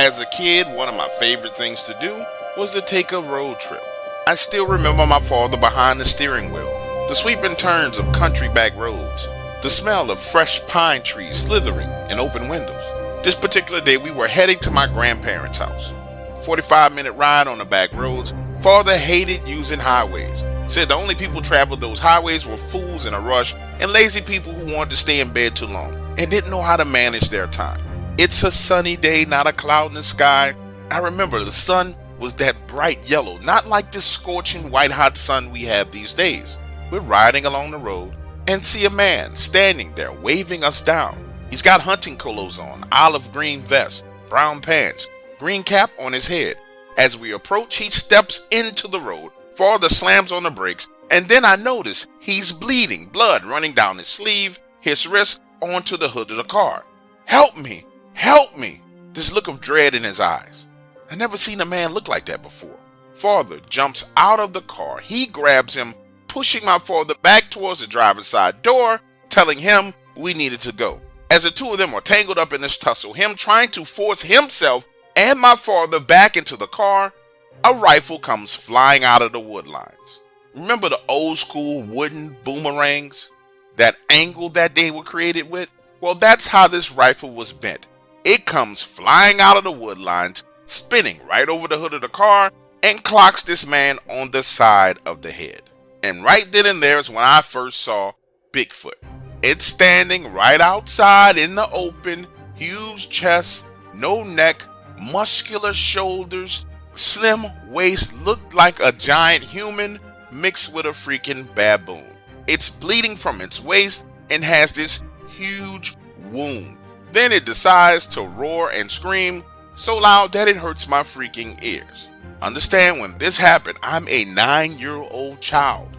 As a kid, one of my favorite things to do was to take a road trip. I still remember my father behind the steering wheel, the sweeping turns of country back roads, the smell of fresh pine trees slithering in open windows. This particular day, we were heading to my grandparents' house. 45-minute ride on the back roads. Father hated using highways. Said the only people traveled those highways were fools in a rush and lazy people who wanted to stay in bed too long and didn't know how to manage their time. It's a sunny day, not a cloud in the sky. I remember the sun was that bright yellow, not like this scorching white-hot sun we have these days. We're riding along the road and see a man standing there waving us down. He's got hunting clothes on, olive green vest, brown pants, green cap on his head. As we approach, he steps into the road. Father slams on the brakes, and then I notice he's bleeding, blood running down his sleeve, his wrist, onto the hood of the car. Help me! Help me! This look of dread in his eyes. I never seen a man look like that before. Father jumps out of the car. He grabs him, pushing my father back towards the driver's side door, telling him we needed to go. As the two of them are tangled up in this tussle, him trying to force himself and my father back into the car, a rifle comes flying out of the wood lines. Remember the old school wooden boomerangs? That angle that they were created with? Well, that's how this rifle was bent. It comes flying out of the wood lines, spinning right over the hood of the car, and clocks this man on the side of the head. And right then and there is when I first saw Bigfoot. It's standing right outside in the open, huge chest, no neck, muscular shoulders, slim waist, looked like a giant human mixed with a freaking baboon. It's bleeding from its waist and has this huge wound. Then it decides to roar and scream so loud that it hurts my freaking ears. Understand, when this happened, I'm a 9-year-old child.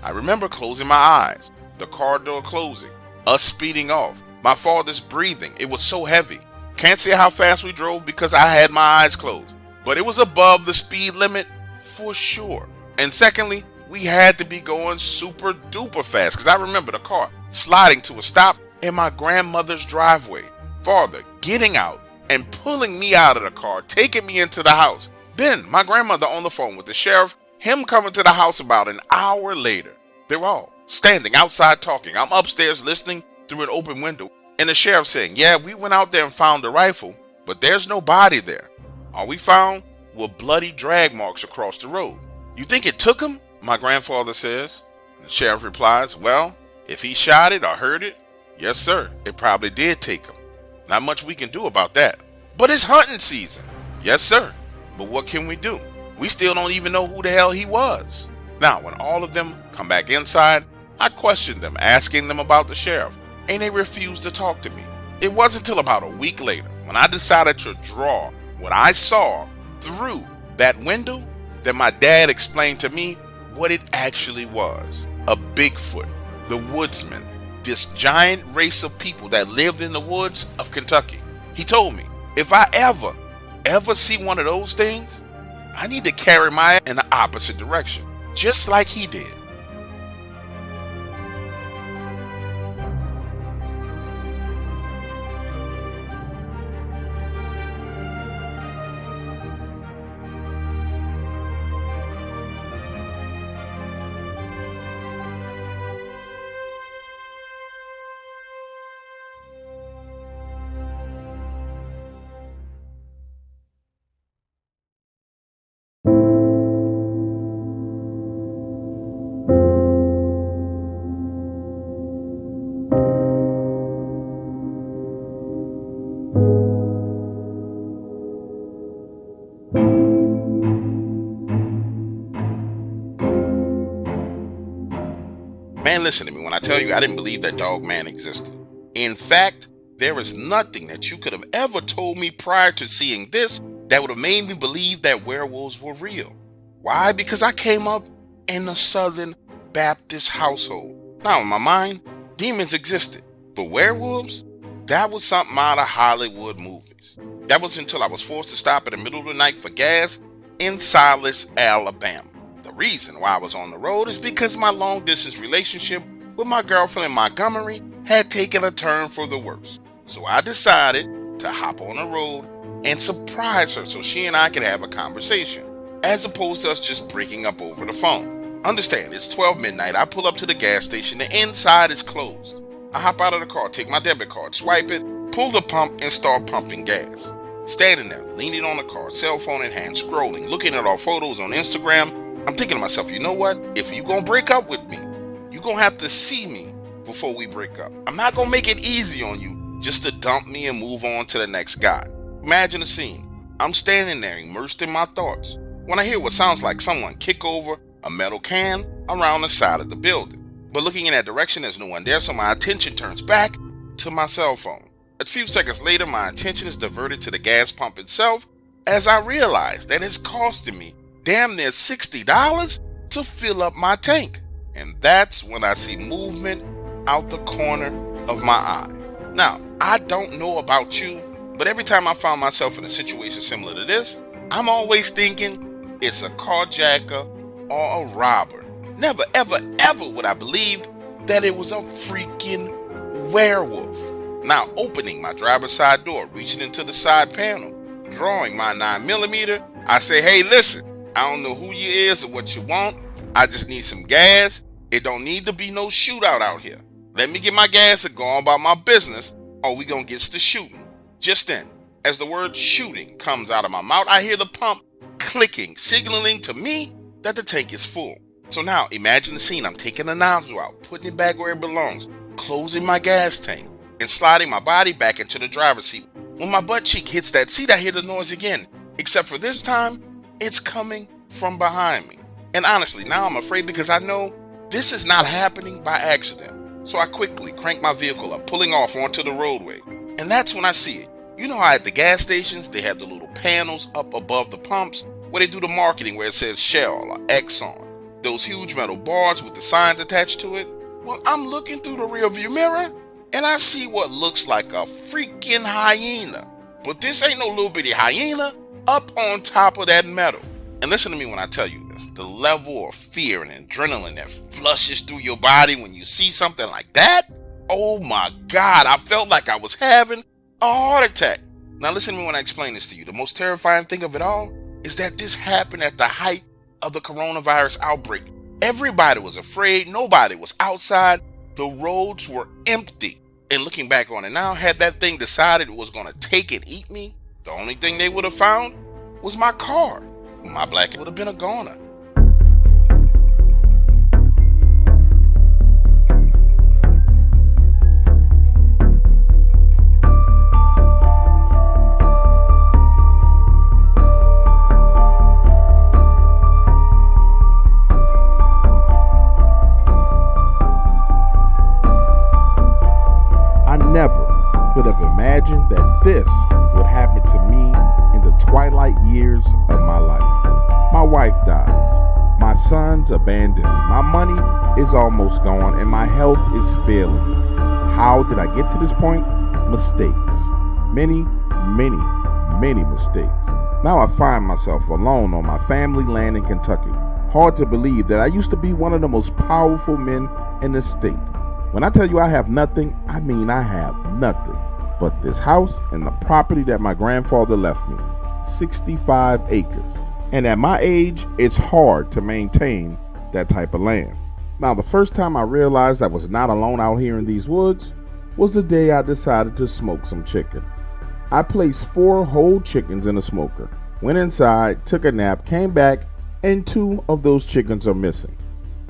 I remember closing my eyes, the car door closing, us speeding off, my father's breathing. It was so heavy. Can't say how fast we drove because I had my eyes closed, but it was above the speed limit for sure. And secondly, we had to be going super duper fast because I remember the car sliding to a stop in my grandmother's driveway. Father getting out and pulling me out of the car, taking me into the house. Then my grandmother on the phone with the sheriff, him coming to the house about an hour later. They're all standing outside talking. I'm upstairs listening through an open window, and the sheriff saying, yeah, we went out there and found the rifle, but there's no body there. All we found were bloody drag marks across the road. You think it took him? My grandfather says. The sheriff replies, well, if he shot it or heard it, yes sir, it probably did take him. Not much we can do about that. But it's hunting season. Yes sir, but what can we do? We still don't even know who the hell he was. Now, when all of them come back inside, I questioned them, asking them about the sheriff, and they refused to talk to me. It wasn't until about a week later, when I decided to draw what I saw through that window, that my dad explained to me what it actually was. A Bigfoot, the woodsman, this giant race of people that lived in the woods of Kentucky. He told me, if I ever see one of those things, I need to carry my ass in the opposite direction, just like he did. Man, listen to me when I tell you I didn't believe that Dogman existed. In fact, there is nothing that you could have ever told me prior to seeing this that would have made me believe that werewolves were real. Why? Because I came up in a Southern Baptist household. Now, in my mind, demons existed, but werewolves? That was something out of Hollywood movies. That was until I was forced to stop in the middle of the night for gas in Silas, Alabama. The reason why I was on the road is because my long-distance relationship with my girlfriend in Montgomery had taken a turn for the worse. So I decided to hop on the road and surprise her so she and I could have a conversation, as opposed to us just breaking up over the phone. Understand, it's 12 midnight. I pull up to the gas station. The inside is closed. I hop out of the car, take my debit card, swipe it, pull the pump, and start pumping gas. Standing there, leaning on the car, cell phone in hand, scrolling, looking at our photos on Instagram. I'm thinking to myself, you know what? If you're going to break up with me, you're going to have to see me before we break up. I'm not going to make it easy on you just to dump me and move on to the next guy. Imagine the scene. I'm standing there immersed in my thoughts when I hear what sounds like someone kick over a metal can around the side of the building. But looking in that direction, there's no one there, so my attention turns back to my cell phone. A few seconds later, my attention is diverted to the gas pump itself as I realize that it's costing me damn near $60 to fill up my tank. And that's when I see movement out the corner of my eye. Now, I don't know about you, but every time I found myself in a situation similar to this, I'm always thinking it's a carjacker or a robber. Never, ever, ever would I believe that it was a freaking werewolf. Now, opening my driver's side door, reaching into the side panel, drawing my 9mm, I say, hey, listen, I don't know who you is or what you want. I just need some gas. It don't need to be no shootout out here. Let me get my gas and go on about my business, or we gonna get to shooting. Just then, as the word shooting comes out of my mouth, I hear the pump clicking, signaling to me that the tank is full. So now, imagine the scene. I'm taking the nozzle out, putting it back where it belongs, closing my gas tank, and sliding my body back into the driver's seat. When my butt cheek hits that seat, I hear the noise again, except for this time, it's coming from behind me. And honestly, now I'm afraid because I know this is not happening by accident. So I quickly crank my vehicle up, pulling off onto the roadway. And that's when I see it. You know how at the gas stations, they have the little panels up above the pumps where they do the marketing where it says Shell or Exxon. Those huge metal bars with the signs attached to it. Well, I'm looking through the rearview mirror and I see what looks like a freaking hyena. But this ain't no little bitty hyena up on top of that metal. And listen to me when I tell you this. The level of fear and adrenaline that flushes through your body when you see something like that. Oh my God, I felt like I was having a heart attack. Now listen to me when I explain this to you. The most terrifying thing of it all is that this happened at the height of the coronavirus outbreak. Everybody was afraid. Nobody was outside. The roads were empty. And looking back on it now, had that thing decided it was going to take and eat me, the only thing they would have found was my car. My black would have been a goner. I never could have imagined that this would happen to me in the twilight years of my life. My wife dies. My sons abandon me. My money is almost gone and my health is failing. How did I get to this point? Mistakes. Many mistakes. Now I find myself alone on my family land in Kentucky. Hard to believe that I used to be one of the most powerful men in the state. When I tell you I have nothing, I mean I have nothing but this house and the property that my grandfather left me. 65 acres. And at my age, it's hard to maintain that type of land. Now, the first time I realized I was not alone out here in these woods was the day I decided to smoke some chicken. I placed 4 whole chickens in a smoker, went inside, took a nap, came back, and 2 of those chickens are missing.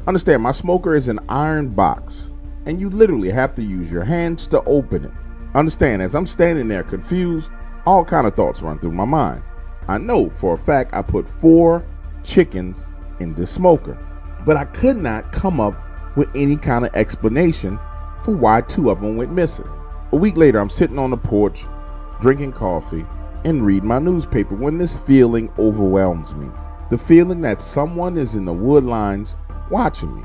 Understand, my smoker is an iron box, and you literally have to use your hands to open it. Understand, as I'm standing there confused, all kind of thoughts run through my mind. I know for a fact I put 4 chickens in this smoker, but I could not come up with any kind of explanation for why 2 of them went missing. A week later, I'm sitting on the porch, drinking coffee, and reading my newspaper when this feeling overwhelms me. The feeling that someone is in the wood lines watching me.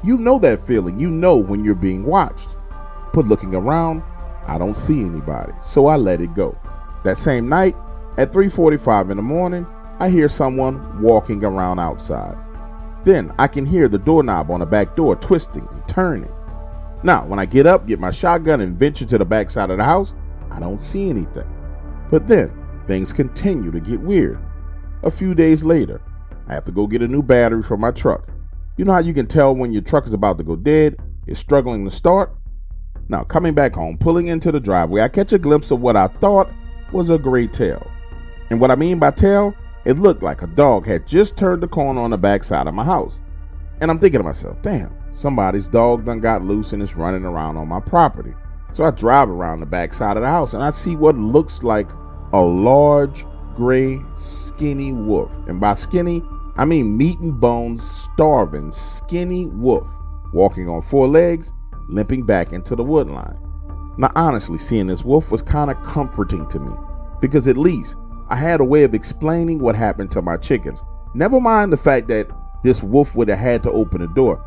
You know that feeling. You know when you're being watched. But looking around, I don't see anybody, so I let it go. That same night, at 3:45 in the morning, I hear someone walking around outside. Then I can hear the doorknob on the back door twisting and turning. Now, when I get up, get my shotgun, and venture to the back side of the house, I don't see anything. But then, things continue to get weird. A few days later, I have to go get a new battery for my truck. You know how you can tell when your truck is about to go dead, it's struggling to start? Now, coming back home, pulling into the driveway, I catch a glimpse of what I thought was a gray tail. And what I mean by tail, it looked like a dog had just turned the corner on the back side of my house. And I'm thinking to myself, damn, somebody's dog done got loose and is running around on my property. So I drive around the back side of the house and I see what looks like a large, gray, skinny wolf. And by skinny, I mean meat and bones, starving, skinny wolf, walking on 4 legs, limping back into the wood line. Now, honestly, seeing this wolf was kind of comforting to me because at least I had a way of explaining what happened to my chickens. Never mind the fact that this wolf would have had to open the door.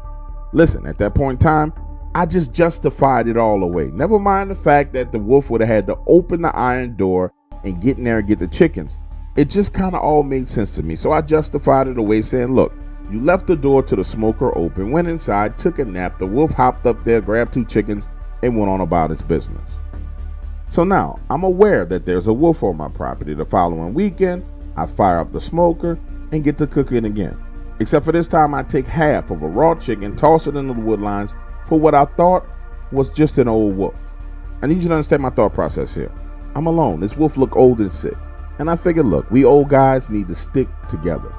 Listen, at that point in time, I just justified it all away. Never mind the fact that the wolf would have had to open the iron door and get in there and get the chickens. It just kind of all made sense to me. So I justified it away saying, look, you left the door to the smoker open, went inside, took a nap, the wolf hopped up there, grabbed 2 chickens, and went on about his business. So now I'm aware that there's a wolf on my property. The following weekend, I fire up the smoker and get to cooking again. Except for this time, I take half of a raw chicken, toss it into the wood lines for what I thought was just an old wolf. I need you to understand my thought process here. I'm alone. This wolf looked old and sick. And I figured, look, we old guys need to stick together.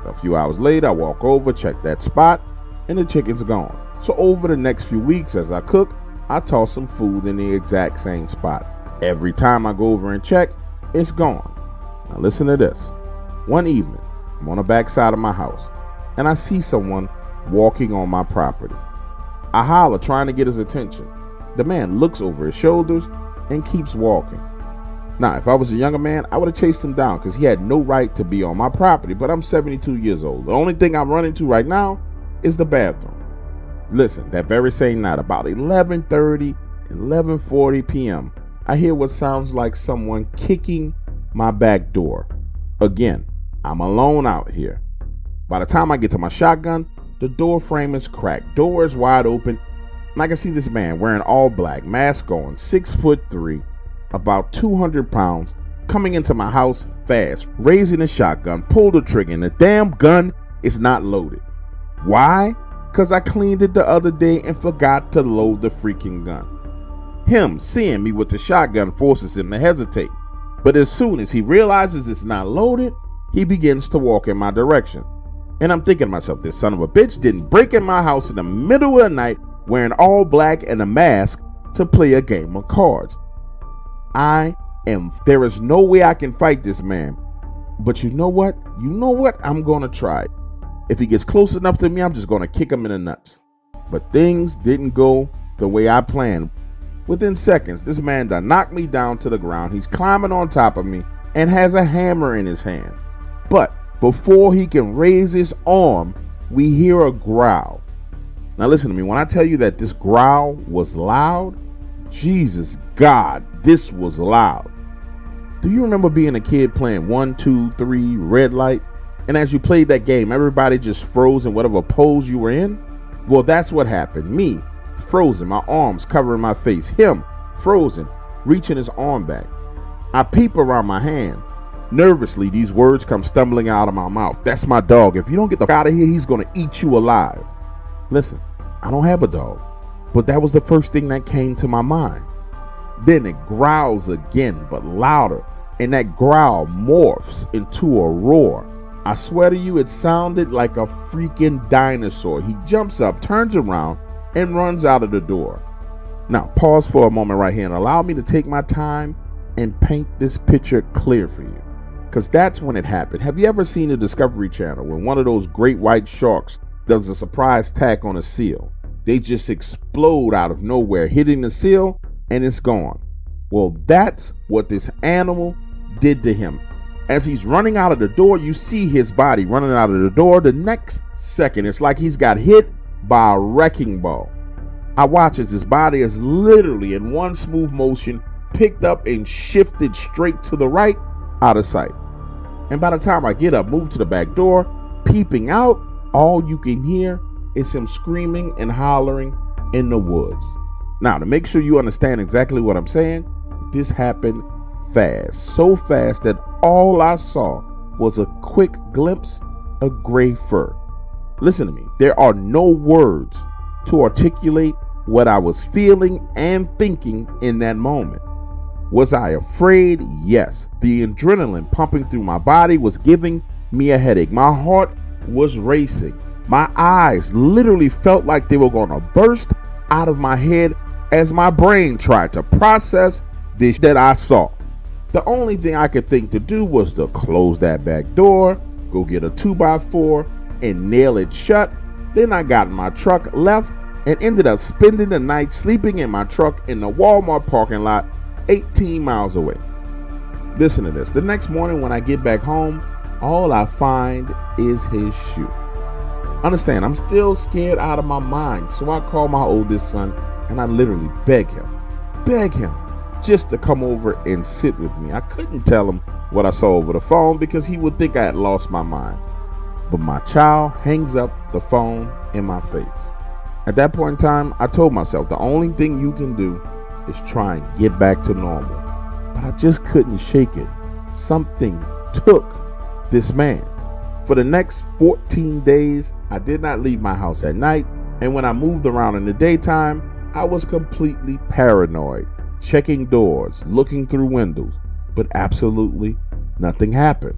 A few hours later, I walk over, check that spot, and the chicken's gone. So over the next few weeks as I cook, I toss some food in the exact same spot. Every time I go over and check, it's gone. Now listen to this. One evening, I'm on the back side of my house, and I see someone walking on my property. I holler, trying to get his attention. The man looks over his shoulders and keeps walking. Now, if I was a younger man, I would have chased him down because he had no right to be on my property, but I'm 72 years old. The only thing I'm running to right now is the bathroom. Listen, that very same night, about 11:30, 11:40 p.m., I hear what sounds like someone kicking my back door. Again, I'm alone out here. By the time I get to my shotgun, the door frame is cracked. Door is wide open, and I can see this man wearing all black, mask on, 6'3", about 200 pounds, coming into my house fast, raising a shotgun, pulled the trigger, and the damn gun is not loaded. Why? Because I cleaned it the other day and forgot to load the freaking gun. Him seeing me with the shotgun forces him to hesitate, but as soon as he realizes it's not loaded, he begins to walk in my direction. And I'm thinking to myself, this son of a bitch didn't break in my house in the middle of the night wearing all black and a mask to play a game of cards. There is no way I can fight this man. But you know what? I'm going to try. If he gets close enough to me, I'm just going to kick him in the nuts. But things didn't go the way I planned. Within seconds, this man done knocked me down to the ground. He's climbing on top of me and has a hammer in his hand. But before he can raise his arm, we hear a growl. Now listen to me. When I tell you that this growl was loud, Jesus God, this was loud. Do you remember being a kid playing 1, 2, 3 red light? And as you played that game, everybody just froze in whatever pose you were in? Well, that's what happened. Me, frozen, my arms covering my face. Him, frozen, reaching his arm back. I peep around my hand. Nervously, these words come stumbling out of my mouth. That's my dog. If you don't get the f*** out of here, he's going to eat you alive. Listen, I don't have a dog, but that was the first thing that came to my mind. Then it growls again, but louder, and that growl morphs into a roar. I swear to you, it sounded like a freaking dinosaur. He jumps up, turns around, and runs out of the door. Now, pause for a moment right here and allow me to take my time and paint this picture clear for you, because that's when it happened. Have you ever seen the Discovery Channel when one of those great white sharks does a surprise attack on a seal? They just explode out of nowhere, hitting the seal, and it's gone. Well, that's what this animal did to him. As he's running out of the door, you see his body running out of the door. The next second, it's like he's got hit by a wrecking ball. I watch as his body is literally in one smooth motion picked up and shifted straight to the right, out of sight. And by the time I get up, move to the back door, peeping out, all you can hear is him screaming and hollering in the woods. Now, to make sure you understand exactly what I'm saying, this happened fast. So fast that all I saw was a quick glimpse of gray fur. Listen to me, there are no words to articulate what I was feeling and thinking in that moment. Was I afraid? Yes. The adrenaline pumping through my body was giving me a headache. My heart was racing. My eyes literally felt like they were going to burst out of my head as my brain tried to process this that I saw. The only thing I could think to do was to close that back door, go get a 2x4 and nail it shut. Then I got in my truck, left, and ended up spending the night sleeping in my truck in the Walmart parking lot 18 miles away. Listen to this. The next morning when I get back home, all I find is his shoe. Understand, I'm still scared out of my mind, so I call my oldest son and I literally beg him just to come over and sit with me. I couldn't tell him what I saw over the phone because he would think I had lost my mind. But my child hangs up the phone in my face. At that point in time, I told myself the only thing you can do is try and get back to normal. But I just couldn't shake it. Something took this man. For the next 14 days, I did not leave my house at night. And when I moved around in the daytime, I was completely paranoid, checking doors, looking through windows, but absolutely nothing happened.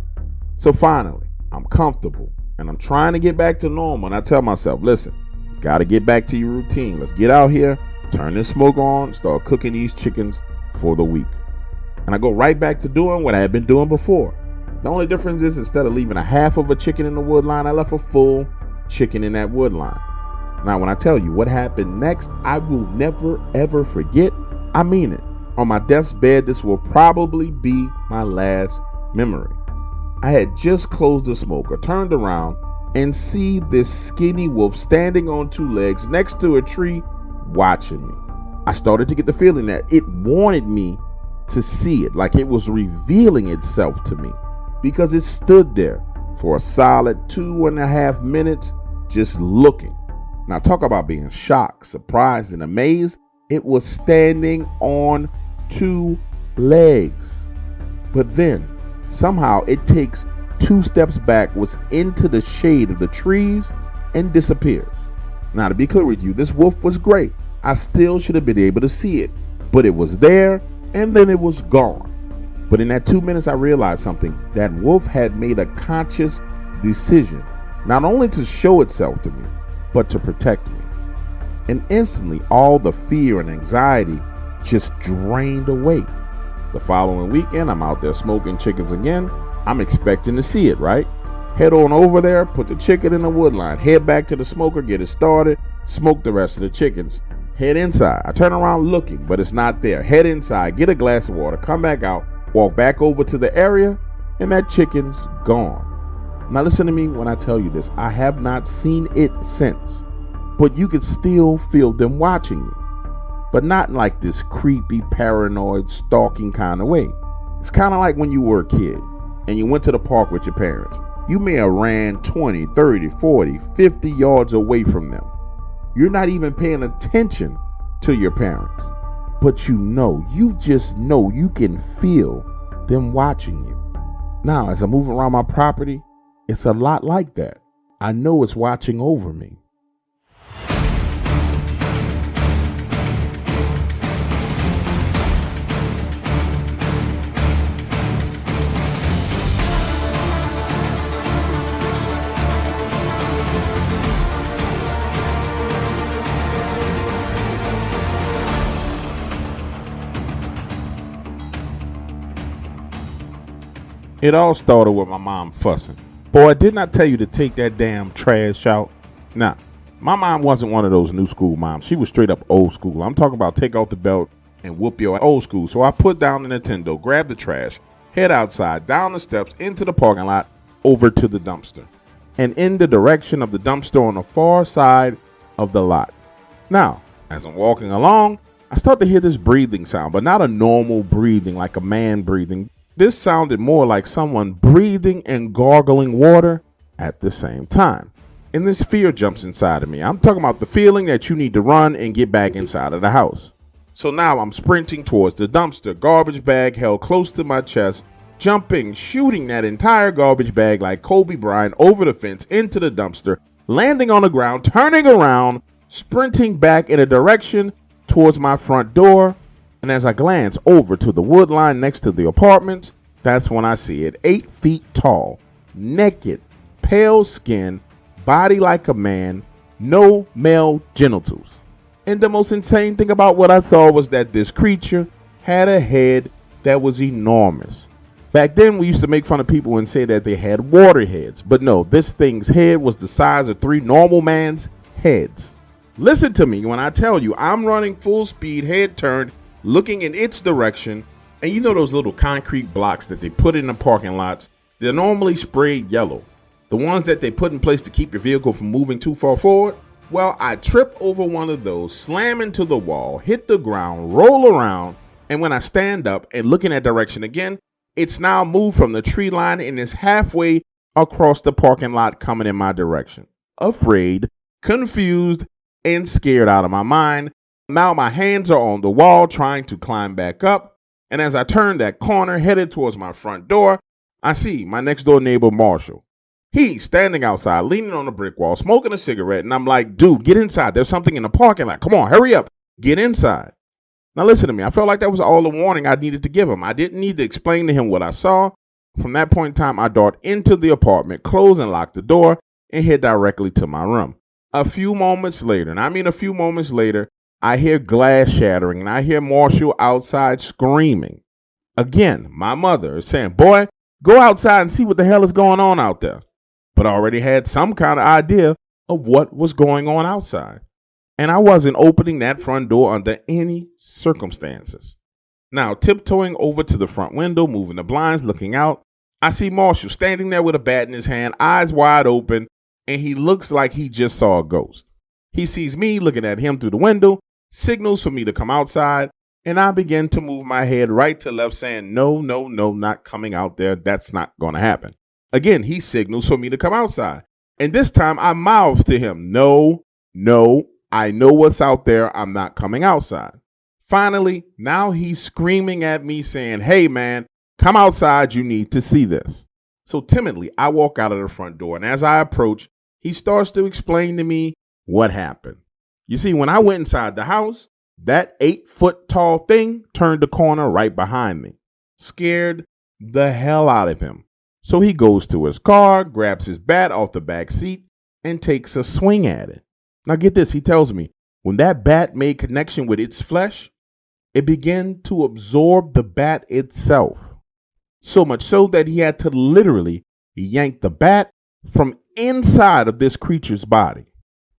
So finally, I'm comfortable and I'm trying to get back to normal. And I tell myself, listen, you got to get back to your routine. Let's get out here, turn this smoke on, start cooking these chickens for the week. And I go right back to doing what I had been doing before. The only difference is instead of leaving a half of a chicken in the wood line, I left a full chicken in that wood line. Now, when I tell you what happened next, I will never, ever forget. I mean it. On my desk bed, this will probably be my last memory. I had just closed the smoker, turned around, and see this skinny wolf standing on two legs next to a tree watching me. I started to get the feeling that it wanted me to see it, like it was revealing itself to me, because it stood there for a solid 2.5 minutes just looking. Now talk about being shocked, surprised, and amazed. It was standing on two legs. But then somehow it takes 2 steps backwards into the shade of the trees and disappears. Now to be clear with you, this wolf was great. I still should have been able to see it, but it was there and then it was gone. But in that 2 minutes, I realized something. That wolf had made a conscious decision, not only to show itself to me, but to protect me. And instantly, all the fear and anxiety just drained away. The following weekend, I'm out there smoking chickens again. I'm expecting to see it, right? Head on over there, put the chicken in the wood line, head back to the smoker, get it started, smoke the rest of the chickens. Head inside. I turn around looking, but it's not there. Head inside, get a glass of water, come back out, walk back over to the area, and that chicken's gone. Now listen to me when I tell you this. I have not seen it since, but you can still feel them watching you, but not in like this creepy, paranoid, stalking kind of way. It's kind of like when you were a kid and you went to the park with your parents. You may have ran 20, 30, 40, 50 yards away from them. You're not even paying attention to your parents, but you just know, you can feel them watching you. Now, as I move around my property, it's a lot like that. I know it's watching over me. It all started with my mom fussing. Boy, didn't I tell you to take that damn trash out? Nah, my mom wasn't one of those new school moms. She was straight up old school. I'm talking about take off the belt and whoop your old school. So I put down the Nintendo, grabbed the trash, head outside, down the steps, into the parking lot, over to the dumpster, and in the direction of the dumpster on the far side of the lot. Now, as I'm walking along, I start to hear this breathing sound, but not a normal breathing like a man breathing. This sounded more like someone breathing and gargling water at the same time. And this fear jumps inside of me. I'm talking about the feeling that you need to run and get back inside of the house. So now I'm sprinting towards the dumpster, garbage bag held close to my chest, jumping, shooting that entire garbage bag like Kobe Bryant over the fence into the dumpster, landing on the ground, turning around, sprinting back in a direction towards my front door. And as I glance over to the wood line next to the apartment, that's when I see it. 8 feet tall, naked, pale skin, body like a man, no male genitals. And the most insane thing about what I saw was that this creature had a head that was enormous. Back then, we used to make fun of people and say that they had water heads. But no, this thing's head was the size of 3 normal man's heads. Listen to me when I tell you, I'm running full speed, head turned, looking in its direction. And you know those little concrete blocks that they put in the parking lots? They're normally sprayed yellow. The ones that they put in place to keep your vehicle from moving too far forward? Well, I trip over one of those, slam into the wall, hit the ground, roll around. And when I stand up and look in that direction again, it's now moved from the tree line and is halfway across the parking lot coming in my direction. Afraid, confused, and scared out of my mind. Now my hands are on the wall trying to climb back up. And as I turn that corner headed towards my front door, I see my next door neighbor, Marshall. He's standing outside, leaning on a brick wall, smoking a cigarette. And I'm like, dude, get inside. There's something in the parking lot. Come on, hurry up. Get inside. Now listen to me. I felt like that was all the warning I needed to give him. I didn't need to explain to him what I saw. From that point in time, I dart into the apartment, close and lock the door, and head directly to my room. A few moments later, and I mean a few moments later, I hear glass shattering, and I hear Marshall outside screaming. Again, my mother is saying, boy, go outside and see what the hell is going on out there. But I already had some kind of idea of what was going on outside. And I wasn't opening that front door under any circumstances. Now, tiptoeing over to the front window, moving the blinds, looking out, I see Marshall standing there with a bat in his hand, eyes wide open, and he looks like he just saw a ghost. He sees me looking at him through the window, signals for me to come outside, and I begin to move my head right to left, saying, no, not coming out there. That's not going to happen. Again, he signals for me to come outside. And this time I mouth to him, no, I know what's out there. I'm not coming outside. Finally, now he's screaming at me saying, hey man, come outside. You need to see this. So timidly, I walk out of the front door. And as I approach, he starts to explain to me what happened. You see, when I went inside the house, that 8-foot tall thing turned the corner right behind me. Scared the hell out of him. So he goes to his car, grabs his bat off the back seat, and takes a swing at it. Now get this, he tells me, when that bat made connection with its flesh, it began to absorb the bat itself. So much so that he had to literally yank the bat from inside of this creature's body.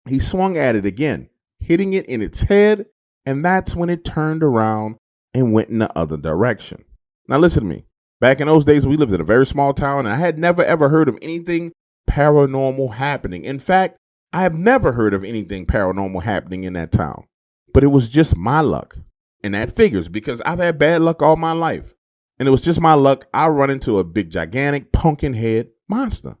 He swung at it again, hitting it in its head, and that's when it turned around and went in the other direction. Now listen to me. Back in those days, we lived in a very small town, and I had never ever heard of anything paranormal happening. In fact, I have never heard of anything paranormal happening in that town. But it was just my luck. And that figures because I've had bad luck all my life. And it was just my luck. I run into a big, gigantic, pumpkin head monster.